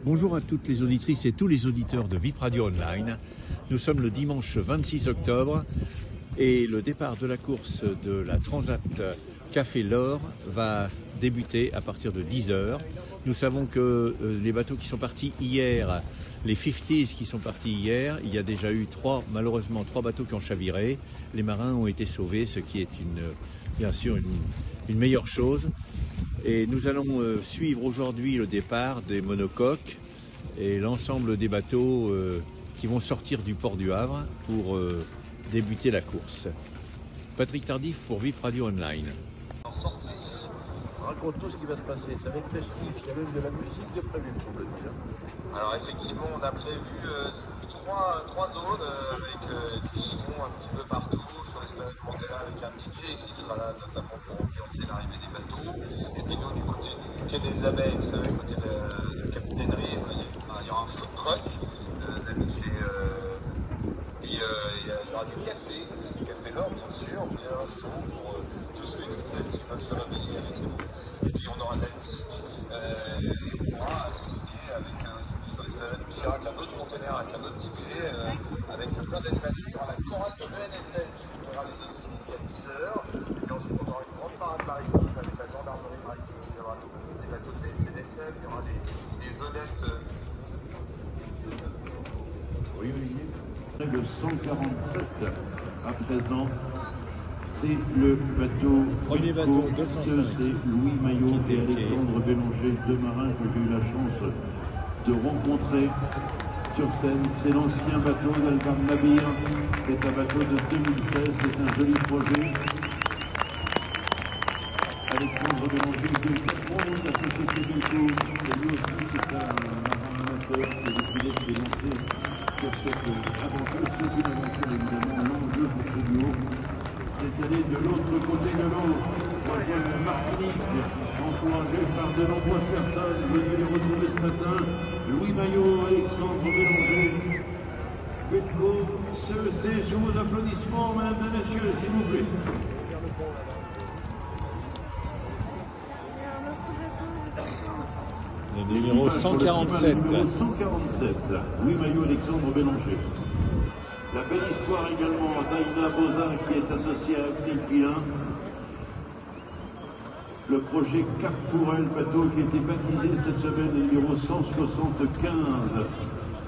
Bonjour à toutes les auditrices et tous les auditeurs de VIP Radio Online. Nous sommes le dimanche 26 octobre et le départ de la course de la Transat Café L'Or va débuter à partir de 10 h. Nous savons que les bateaux qui sont partis hier, les 50s qui sont partis hier, il y a déjà eu malheureusement trois bateaux qui ont chaviré. Les marins ont été sauvés, ce qui est bien sûr une meilleure chose. Et nous allons suivre aujourd'hui le départ des monocoques et l'ensemble des bateaux qui vont sortir du port du Havre pour débuter la course. Patrick Tardif pour VIP Radio Online. Raconte tout ce qui va se passer, ça va être festif, il y a même de la musique de prévu, me semble-t-il. Alors effectivement, on a prévu trois zones avec du son un petit peu partout sur l'esplanade Mandela avec un DJ qui sera là notamment pour ambiancer l'arrivée des bateaux. Et puis nous, du côté du quai des Abeilles, vous savez, à côté de la capitainerie, il y aura un food truck, les amis chez... il y aura du café L'Or bien sûr, bien chaud pour tous ceux et toutes celles qui peuvent se réveiller avec nous. Et puis on aura de la musique, on pourra assister avec sur l'esplanade du Chirac, un autre conteneur avec un autre DJ, avec plein d'animations. Il y aura la chorale de l'ENSL qui ouvrira les aussi à 10 h. Et ensuite on aura une grande parade maritime avec la gendarmerie maritime, il y aura des bateaux de SNSF, il y aura des vedettes. Oui, Olivier. Le 147 à présent, c'est le bateau. Premier bateau, 205. C'est Louis Maillot et Alexandre Bélanger, deux marins que j'ai eu la chance de rencontrer sur scène. C'est l'ancien bateau d'Albert Nabir, qui est un bateau de 2016, c'est un joli projet. Alexandre Bélanger, qui est le patron de la société Bilco, et lui aussi c'est un marin amateur qui est décidé de se lancer sur cette aventure. C'est une aventure évidemment, l'enjeu pour ce duo, c'est d'aller de l'autre côté de l'eau, rejoindre la Martinique, encouragé par de nombreuses personnes venues les retrouver ce matin. Louis Maillot, Alexandre Bélanger, Bilco, CEC, sous vos applaudissements, mesdames et messieurs, s'il vous plaît. Le numéro 147. Le numéro 147, Louis Maillot, Alexandre Bélanger. La belle histoire également d'Aïna Bozard qui est associée à Axel Pilin. Le projet Cap Tourelle, bateau qui a été baptisé cette semaine, le numéro 175.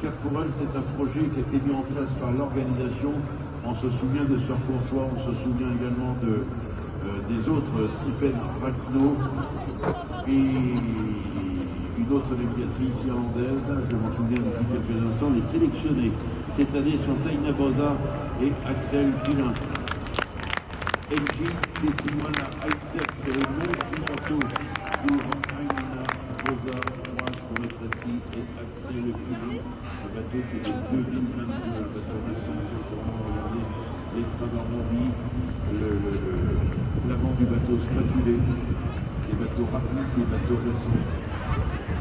Cap Tourelle, c'est un projet qui a été mis en place par l'organisation. On se souvient de Sœur Courtois, on se souvient également des autres, Stephen Ragno et une autre navigatrice irlandaise, je m'en souviens d'ici quelques instants. Les sélectionnés cette année sont Aïna Bozard et Axel Pilin. LG décimera la high-tech, c'est le nom du bateau pour Aïna Bozard, pour être précis, et Axel Pilin, un bateau qui est de 2022, un bateau récent, regardez les travers mobiles, l'avant du bateau spatulé, les bateaux rapides, les bateaux récents.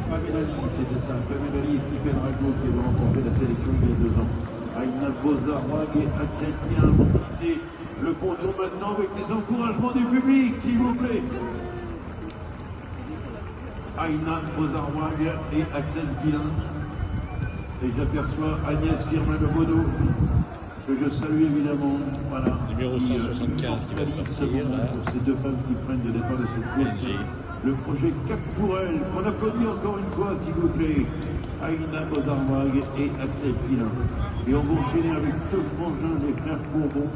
Pamela, c'était ça, Pamela et Stephen Ragno qui avaient remporté la sélection il y a 2 ans. Aïna Bozard et Axel Pilin vont quitter le ponton maintenant avec des encouragements du public, s'il vous plaît. Aïna Bozard et Axel Pilin. Et j'aperçois Agnès Firmin-Lemono, que je salue évidemment. Voilà. Numéro 175 qui va sortir. Pour ces deux femmes qui prennent le départ de cette course. Le projet Cap Tourelle, qu'on applaudit encore une fois, s'il vous plaît. Aïna Bozard et Axel Pilin. Et on va enchaîner avec deux frangins des frères Courbon,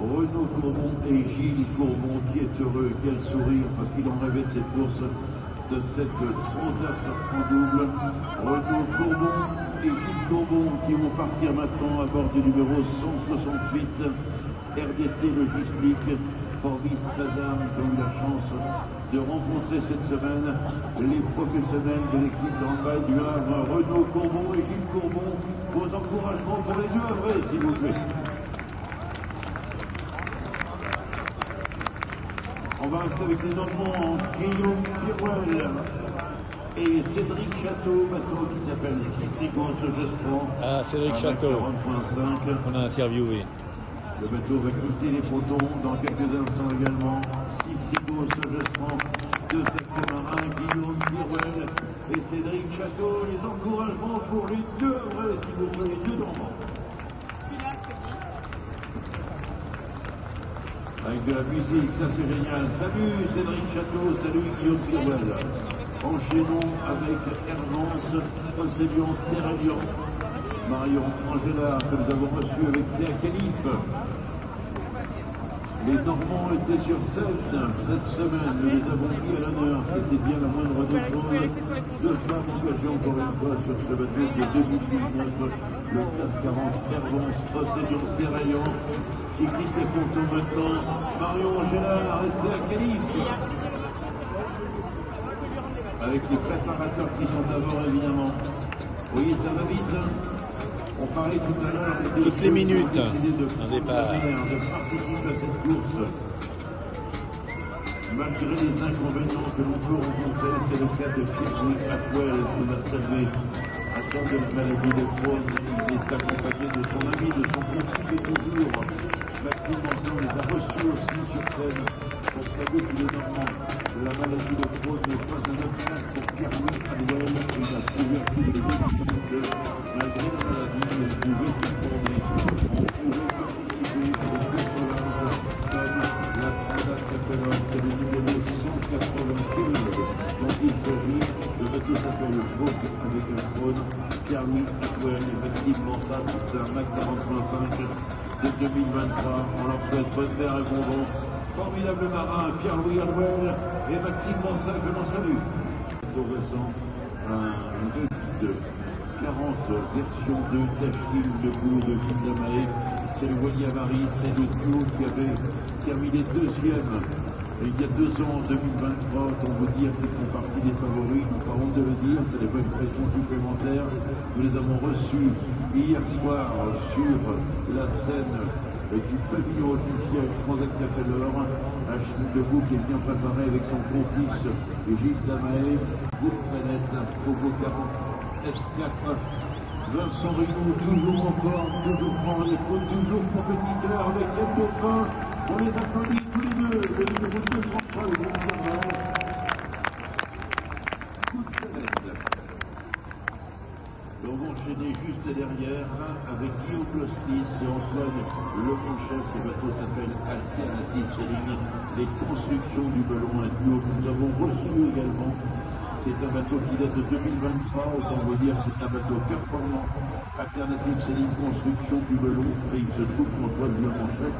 Renaud Courbon et Gilles Courbon, qui est heureux, quel sourire, parce qu'il en rêvait de cette course, de cette transat en double. Renaud Courbon et Gilles Courbon qui vont partir maintenant à bord du numéro 168, RDT Logistique. Forbis Bazar, qui ont eu la chance de rencontrer cette semaine les professionnels de l'équipe de handball du Havre, Renaud Courbon et Gilles Courbon. Vos encouragements pour les deux Havrais, s'il vous plaît. On va rester avec les Normands, Guillaume Pirouel et Cédric Château, bateau qui s'appelle Citricos Gestran. Ah, Cédric Château, on a interviewé. Le bateau va quitter les pontons dans quelques instants également. Citricos Gestran, deux sacrés marins, Guillaume Pirouel et Cédric Château. Les encouragements pour les deux, s'il vous plaît, les deux Normands. Avec de la musique, ça c'est génial. Salut Cédric Château, salut Guillaume Pirouel. Enchaînons avec Hermance, Océlion Terrelion, Marion Angela, que nous avons reçu avec Théa Calif. Les Normands étaient sur scène cette semaine, nous les avons mis à l'honneur, c'était bien la moindre des choses. Deux femmes engagées encore une fois sur ce bateau de 2019, le CAS 40 Hermance, Océlion Terrelion, qui quitte les pontons maintenant. Marion Angela, arrêtez à Calif. Avec les préparateurs qui sont à bord évidemment. Oui, ça va vite. Hein. On parlait tout à l'heure toutes les minutes un départ. De participer à cette course. Malgré les inconvénients que l'on peut rencontrer, c'est le cas de Pierre-Louis Atwell qui va saluer atteint de la maladie de Crohn. Il est accompagné de son ami, de son conseiller toujours. Maxime Vincent les a reçus aussi sur scène pour saluer tous les Normands. La maladie de Crohn n'est pas un obstacle pour Pierre-Louis Atwell. Il a trouvé tous les médicaments que, malgré la maladie, il pouvait performer. On pouvait participer à des courses comme la Transat Café L'Or, c'est le numéro 195 dont il s'agit. Le bateau s'appelle le Fauque avec un trône. Pierre-Louis Atwell et Maxime Vincent, c'est un MAC 40.5 de 2023. On leur souhaite bonne mer et bon vent. Formidable marin, Pierre-Louis Atwell et Maxime Vincent, je l'en salue. Tout récent, un guide 40 versions de Tachil, de Bourg, de Gilles. C'est le Wadiamari, c'est le duo qui avait terminé deuxième. Et il y a 2 ans, en 2023, on vous dire qu'ils font partie des favoris, nous pas honte de le dire, c'est des bonnes pressions supplémentaires. Nous les avons reçus hier soir sur la scène du pavillon officiel Transat Café L'Or. Achille Debout qui est bien préparé avec son complice Gilles Damae, Groupe Planète, Pogo 40 S4. Vincent Rigaud, toujours en forme, toujours prend les côtes, toujours compétiteur avec quelques points. On les applaudit tous les deux. Le numéro 203, le groupe Serval. Groupe Planète. On va enchaîner juste derrière avec Guillaume Lostis et Antoine Lemonchef. Le bateau s'appelle Alternative Sailing. Les constructions du ballon, un duo que nous avons reçu également. C'est un bateau qui date de 2023, autant vous dire que c'est un bateau performant. Alternative Sailing, construction du ballon. Et il se trouve qu'Antoine Lemonchef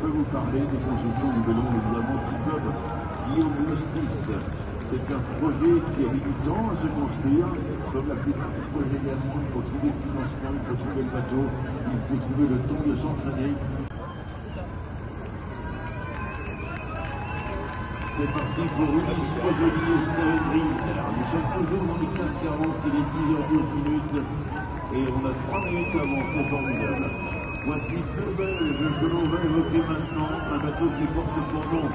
peut vous parler des constructions du ballon, évidemment, du club Guillaume Lostis. C'est un projet qui a mis du temps à se construire. Comme la plupart des projets également, il faut trouver le financement, il faut trouver le bateau, il faut trouver le temps de s'entraîner. C'est parti pour Ulysse Pozzoli et Steven Griner. Nous sommes toujours dans les 15h40, il est 10h12 et on a 3 minutes avant, c'est formidable. Voici deux Belges que l'on va évoquer maintenant, un bateau qui porte pour nom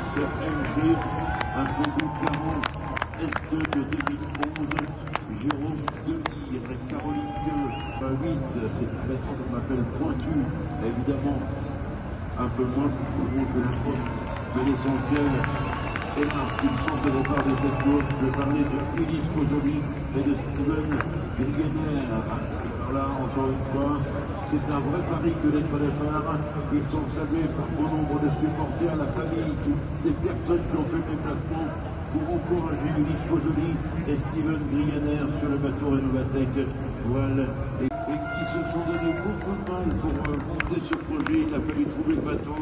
XLG, un Pogo 40 S2 de 2011, Jérôme Delire et Caroline Dieu, 8, c'est un bateau qu'on appelle pointu, évidemment. Un peu moins gros que la faute de l'essentiel. Et là, ils sont au départ de cette course. Je parlais de Ulysse Pozzoli et de Steven Griner. Voilà, encore une fois, c'est un vrai pari que d'être au départ. Ils sont salués par bon nombre de supporters, la famille, des personnes qui ont fait le déplacement pour encourager Ulysse Pozzoli et Steven Griner sur le bateau Rénovatec. Voilà. Et qui se sont donné beaucoup de mal pour monter ce projet. Il a fallu trouver le bateau,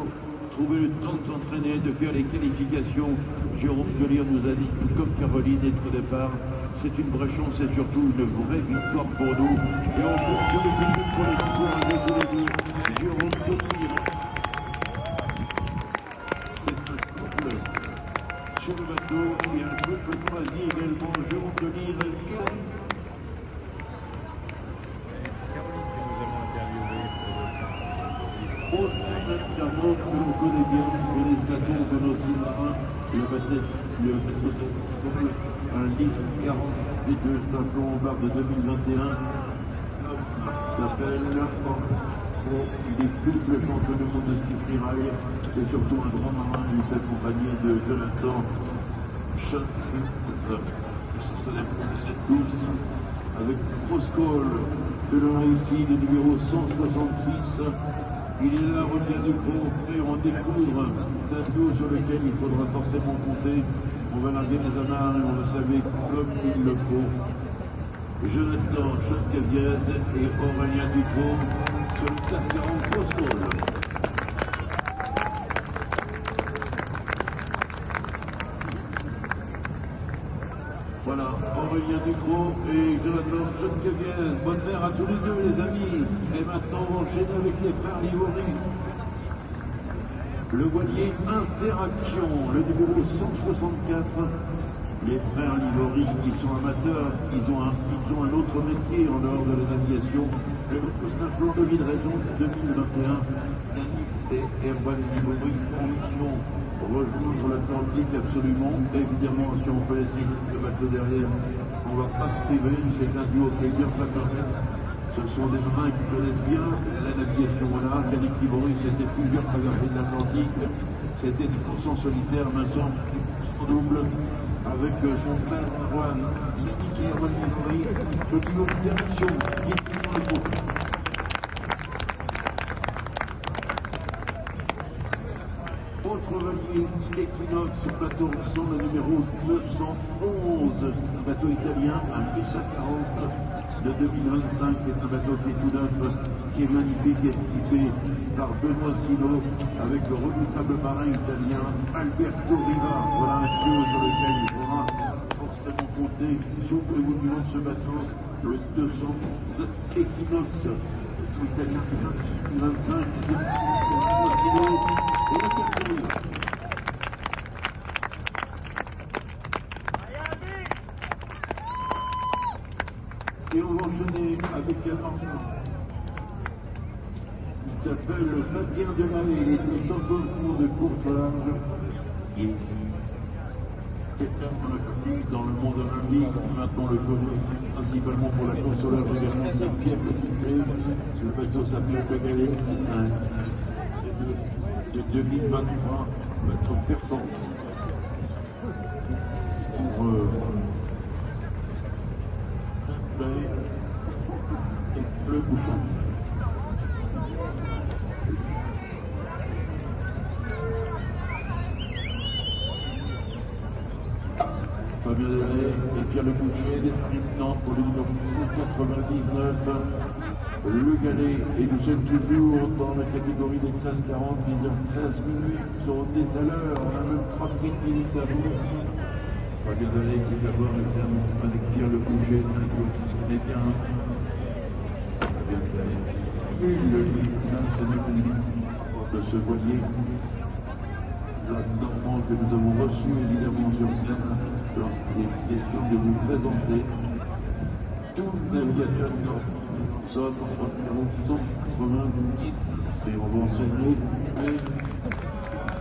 trouver le temps de s'entraîner, de faire les qualifications. Jérôme Delire nous a dit, tout comme Caroline, être au départ, c'est une vraie chance et surtout une vraie victoire pour nous. Et on compte sur le public pour les encourager tous les deux. Jérôme Delire. C'est un couple sur le bateau. Il y a un couple choisi également. Jérôme Delire et Caroline. Notamment que l'on connaît bien, les plateaux de nos sous-marins, le bateau s'appelle un livre 40 et 2, c'est un plan en barre de 2021, s'appelle les doubles champions du monde de ski freeride. C'est surtout un grand marin, il est accompagné de Jonathan sont adeptes de cette course, avec Proscol, que l'on a ici, le numéro 166. Il est là, revient du gros, et on découvre un duo sur lequel il faudra forcément compter. On va larguer les amarres et on le savait comme il le faut. Jonathan Chotkaviez et Aurélien Ducrot sur le classe 40 Proscol. Voilà, Aurélien Ducrot et Jonathan Chotkaviez. Bonne mère à tous les deux, les amis. Et maintenant, on va enchaîner avec les frères Livori. Le voilier Interaction, le numéro 164. Les frères Livori, qui sont amateurs, ils ont un autre métier en dehors de la navigation. Le Costa-Flot de Livraison 2021. Yannick et Erwan Livori vont rejoindre l'Atlantique absolument. Évidemment, si on fait les signes de bateau derrière, on ne va pas se priver. C'est un duo qui est bien préparé. Ce sont des marins qui connaissent bien la navigation au large. Yannick Livori, c'était plusieurs traversées de l'Atlantique. C'était des courses en solitaire, maintenant en double, avec son frère Erwan, Yannick et Erwan Livori, le duo Interaction qui est dans le groupe. Autre voilier Equinox, bateau Rosson, le numéro 911, bateau italien, un Pisa 40 de 2025, qui est un bateau qui est tout neuf, qui est magnifique, équipé par Benoît Sino, avec le redoutable marin italien Alberto Riva. Voilà un duo sur lequel il faudra forcément compter. Souvenez-vous du nom de ce bateau, le 200 Equinox, bateau italien 2025, Benoît Sino et le Perseus. Et on va enchaîner avec un enfant. Il s'appelle Fabien Delahaye. Il était champion de course large. Quelqu'un qu'on a connu dans le monde olympique, maintenant le connaît principalement pour la course au large également, c'est Pierre Petit. Le bateau s'appelle Le Galet, de 2023, bateau performant. Pour et le bouchon. Fabien Delahaye et Pierre Le Boucher, des Nantes pour le numéro 199. Le Galet, et nous sommes toujours dans la catégorie des classes 40, 10h13 minutes. On est à l'heure, on a même 3 petites minutes d'avance. Fabien Delahaye qui est d'abord avec Pierre Le Boucher, mais bien. Fabien Delahaye, le lui, de ce voilier. La Normand que nous avons reçu évidemment sur scène lorsqu'il est question de vous présenter tout navigateur nord. Nous sommes entre numéro 190 et on va enseigner.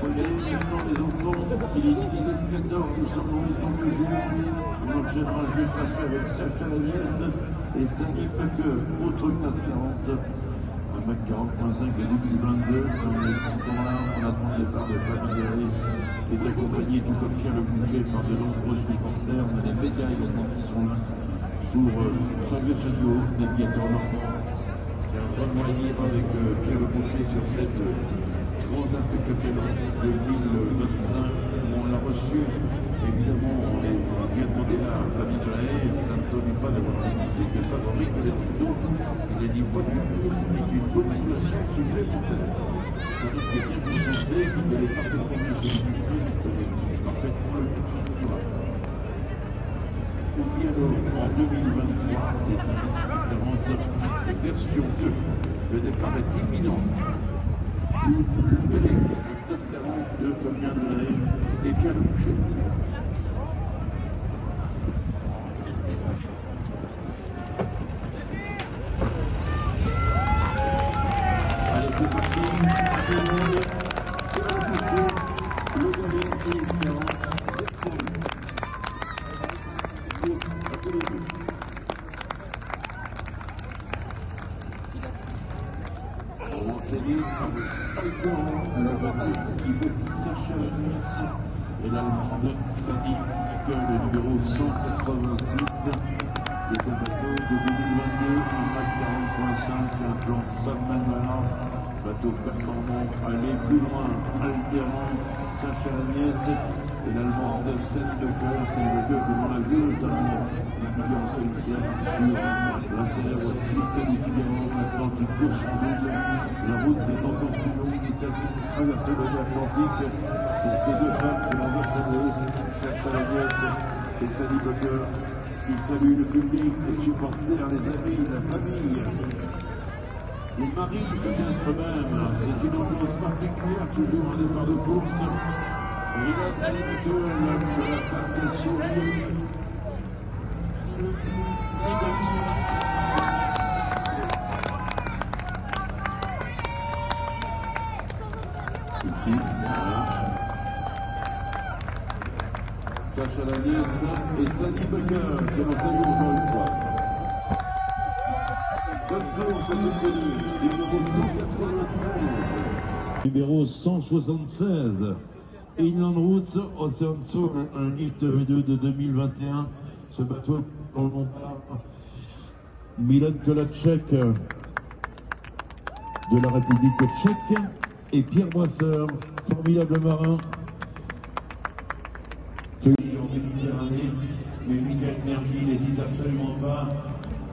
Regardez maintenant les enfants, il est 18h14, nous sommes dans les temps de jour. On enchaînera juste après avec Sacha Lagnès et Samy Paqueux, autre classe 40. Un mètre 40.5 de 2022, on est encore là, on attend le départ de Fabien Delahaye, qui est accompagné tout comme Pierre Le Boucher par de nombreux supporters. On a des médias également qui sont là pour saluer ce duo navigateur normand qui a un bon moyen avec Pierre Le Boucher sur cette Transat Capellan 2025. On l'a reçu, évidemment, on vient demander à Fabien Delahaye, ça ne donne pas d'avoir l'invité de favori de d'autres. Il a dit pas du tout, c'est une population supplémentaire. C'est-à-dire qu'il est bien concentré, qu'il est parfaitement concentré, parfaitement le tour. Ou bien alors, en 2023, c'est une différente version 2. Le départ est imminent. Le classe 40 de Fabien Delahaye et Pierre Le Boucher. Allez, c'est parti. Tout le monde. Le Galet et le 40. À tous les deux. On va enchaîner avec Alcoran, le bateau qui veut Sacha Lagnès et l'Allemande Sadi. le numéro 186, qui est un bateau de 2022, un MAC 40.5, un plan Sam Manuel, bateau performant, aller plus loin, altérant, Sacha Agnès, et l'Allemand Devsen de cœur, c'est le cœur que l'on a vu notamment les Figaro solitaires sur la célèbre suite du Figaro, maintenant qui course en double. La route est encore plus longue, il s'agit de traverser l'Atlantique. C'est ces deux femmes que l'on veut saluer, Sacha Agnès et Sally Bugger, qui saluent le public, les supporters, les amis, la famille. Les maris peut-être même, c'est une ambiance particulière, toujours un départ de course. Et là, c'est l'homme de la femme qui sourit. Sacha Agnès et Sally Bugger, que l'on salue encore une fois. Numéro 176, Inland Roots Ocean Soul, un lift V2 de 2021. Ce bateau, on en parle. Milan Kolacek de la République tchèque et Pierre Brasseur, formidable marin. Celui en Méditerranée, mais Michael Mergui n'hésite absolument pas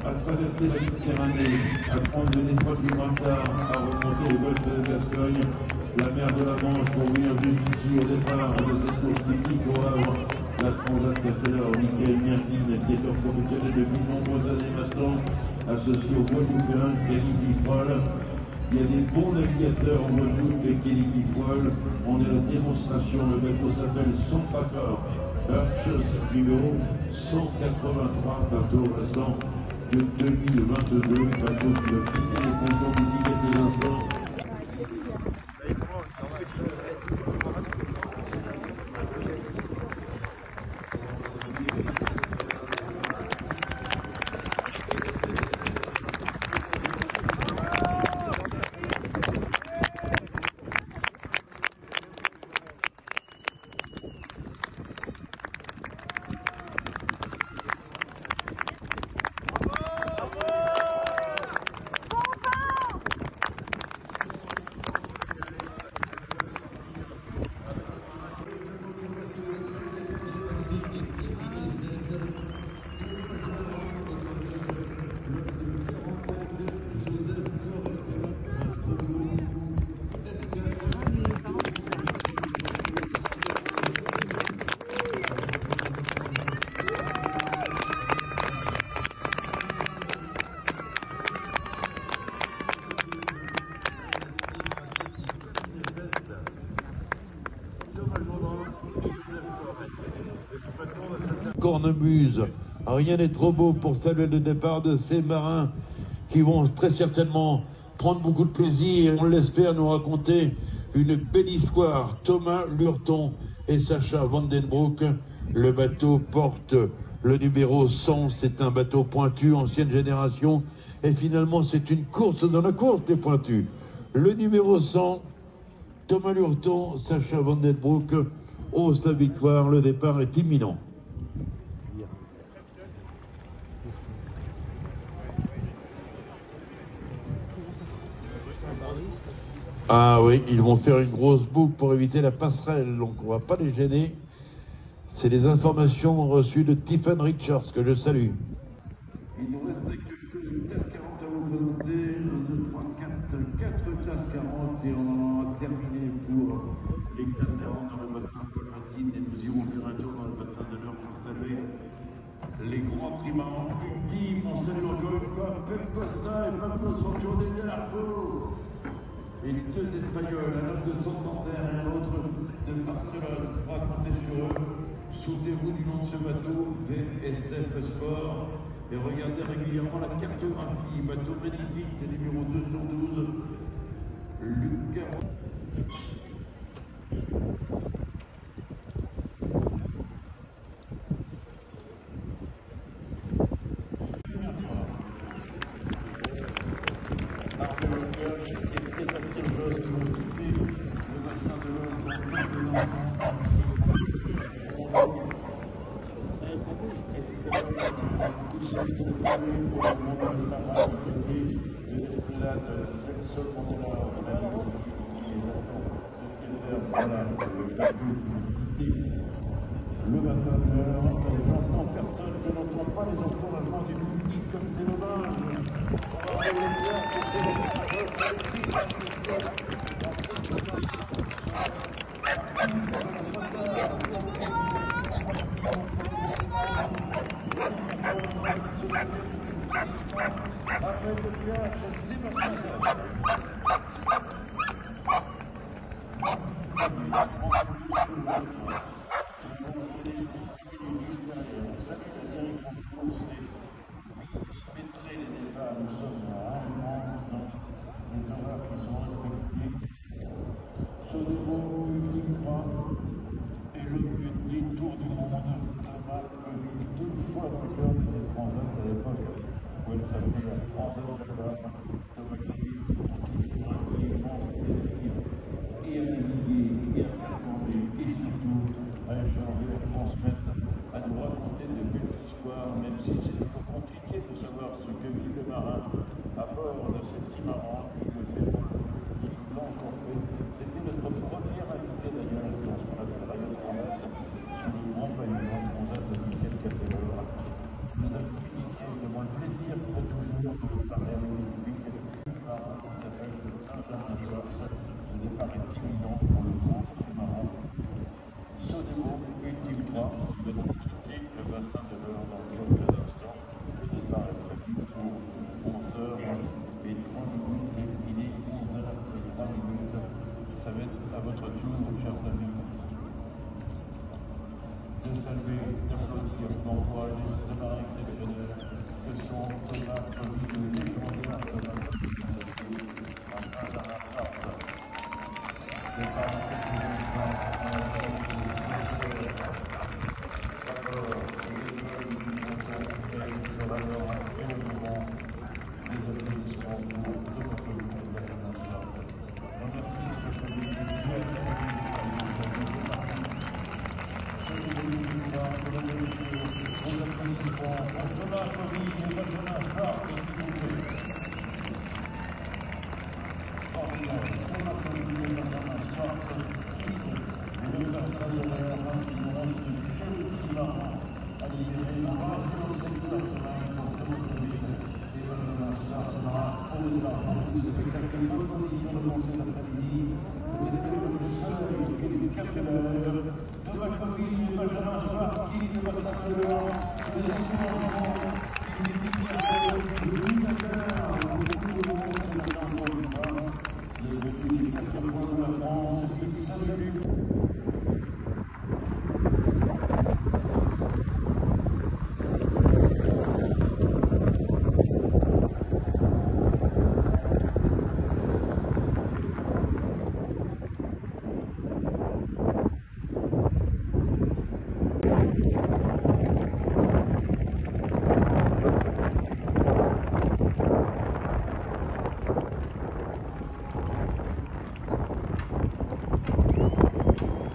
à traverser la Méditerranée, à prendre le détroit du Gibraltar, à remonter le golfe de Gascogne, la mer de la Manche pour venir jusqu'ici au départ de cette course mythique au Havre. La Transat Café L'Or, Michael Mertin, qui est professionnel depuis de nombreuses années maintenant, associé au Guadeloupéen Kelly Pifrol. Il y a des bons navigateurs en Guadeloupe et Kelly Pifrol. On est la démonstration, le bateau s'appelle Centracor, Arches numéro 183, bateau restant de 2022, bateau qui va quitter les pontons du Tibet des instants. Cornemuse. Rien n'est trop beau pour saluer le départ de ces marins qui vont très certainement prendre beaucoup de plaisir et on l'espère nous raconter une belle histoire. Thomas Lurton et Sacha Vandenbroek. Le bateau porte le numéro 100, c'est un bateau pointu, ancienne génération, et finalement c'est une course dans la course des pointus. Le numéro 100, Thomas Lurton, Sacha Vandenbroek, ose la victoire, le départ est imminent. Ah oui, ils vont faire une grosse boucle pour éviter la passerelle, donc on va pas les gêner. C'est les informations reçues de Tiffany Richards que je salue. Il nous reste quelque chose de 4,40 à vous présenter, 1, 2, 3, 4 classes 40 et on a terminé pour les classes 40 dans le bassin Paul-Martine et nous irons faire un tour dans le bassin de l'Or pour saluer les grands primats ultimes. On salue encore une fois Pep Costa et Pablo Sancho de Largo. Et les deux Espagnols, un homme de Santander et un autre de Barcelone, on va compter sur eux. Souvenez-vous du nom de ce bateau, VSF Sport, et regardez régulièrement la cartographie. Bateau magnifique, c'est numéro 2 sur 12, Luc Caron. Le 21h, j'entends personne, je n'entends pas les encouragements du public comme c'est dommage.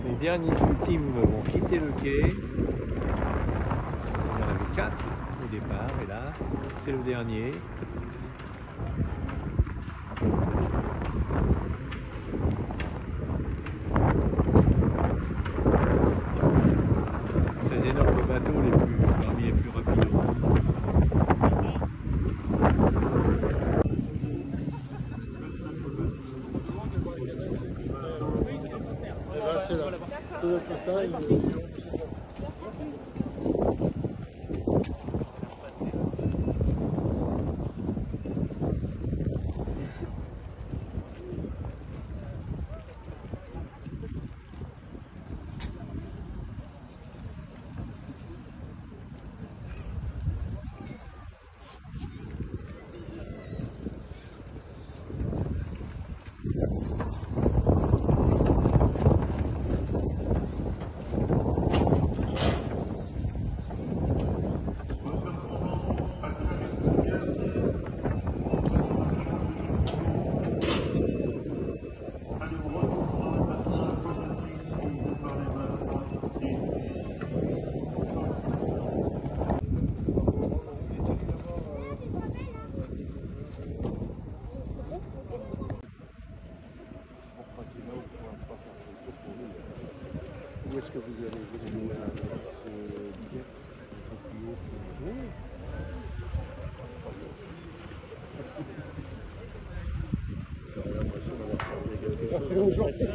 Les derniers ultimes vont quitter le quai. Il y en avait 4 au départ et là c'est le dernier. Ces énormes bateaux parmi les plus rapides. trop gentil.